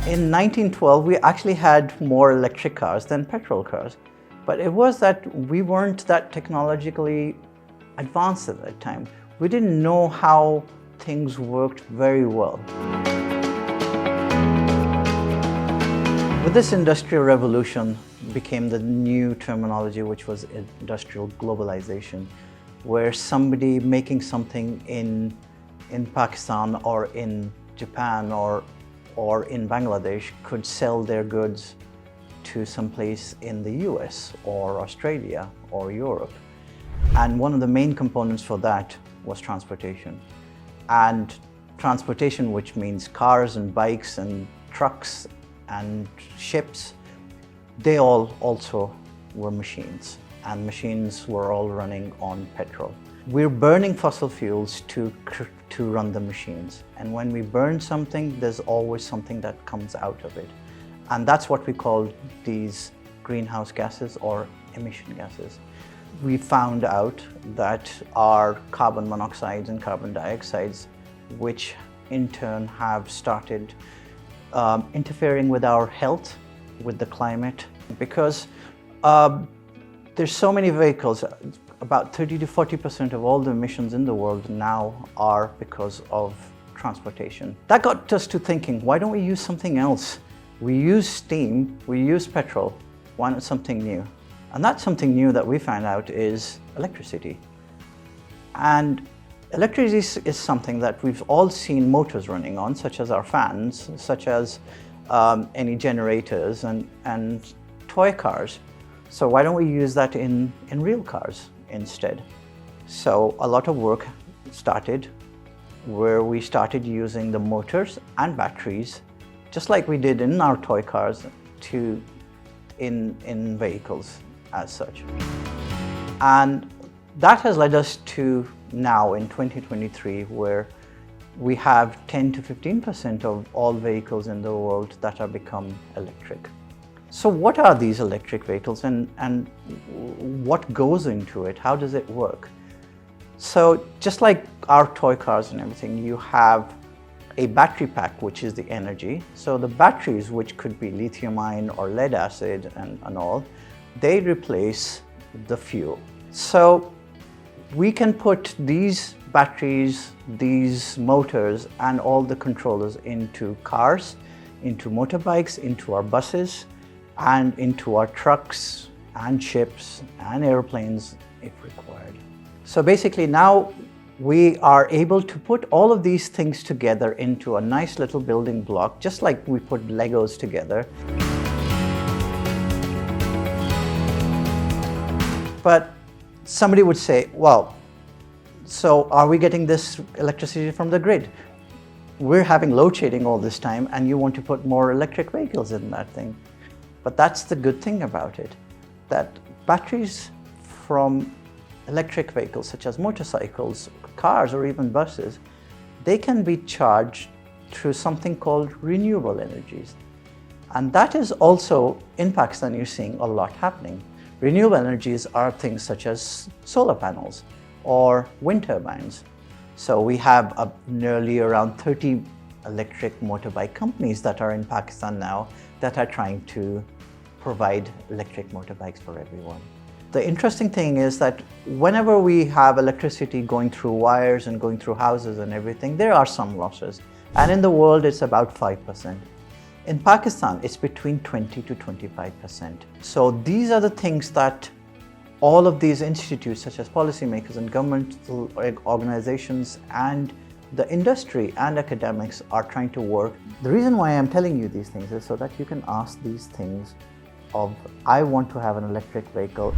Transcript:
In 1912, we actually had more electric cars than petrol cars. But it was that we weren't that technologically advanced at that time. We didn't know how things worked very well. With this industrial revolution became the new terminology, which was industrial globalization, where somebody making something in Pakistan or in Japan or in Bangladesh could sell their goods to some place in the US or Australia or Europe. And one of the main components for that was transportation. And transportation, which means cars and bikes and trucks and ships, they all also were machines. And machines were all running on petrol. We're burning fossil fuels to run the machines. And when we burn something, there's always something that comes out of it. And that's what we call these greenhouse gases or emission gases. We found out that our carbon monoxides and carbon dioxides, which in turn have started interfering with our health, with the climate, because there's so many vehicles. About 30 to 40% of all the emissions in the world now are because of transportation. That got us to thinking, why don't we use something else? We use steam, we use petrol, why not something new? And that's something new that we found out is electricity. And electricity is something that we've all seen motors running on, such as our fans, such as any generators and toy cars. So why don't we use that in real cars instead? So a lot of work started where we started using the motors and batteries, just like we did in our toy cars, in vehicles as such. And that has led us to now in 2023, where we have 10 to 15% of all vehicles in the world that have become electric. So what are these electric vehicles and what goes into it? How does it work? So just like our toy cars and everything, you have a battery pack, which is the energy. So the batteries, which could be lithium-ion or lead acid and all, they replace the fuel. So we can put these batteries, these motors, and all the controllers into cars, into motorbikes, into our buses, and into our trucks and ships and airplanes if required. So basically now we are able to put all of these things together into a nice little building block, just like we put Legos together. But somebody would say, well, so are we getting this electricity from the grid? We're having load shedding all this time and you want to put more electric vehicles in that thing. But that's the good thing about it, that batteries from electric vehicles such as motorcycles, cars, or even buses, they can be charged through something called renewable energies. And that is also, in Pakistan, you're seeing a lot happening. Renewable energies are things such as solar panels or wind turbines. So we have nearly around 30 electric motorbike companies that are in Pakistan now that are trying to provide electric motorbikes for everyone. The interesting thing is that whenever we have electricity going through wires and going through houses and everything, there are some losses. And in the world, it's about 5%. In Pakistan, it's between 20 to 25%. So these are the things that all of these institutes, such as policymakers and governmental organizations and the industry and academics, are trying to work. The reason why I'm telling you these things is so that you can ask these things of, I want to have an electric vehicle.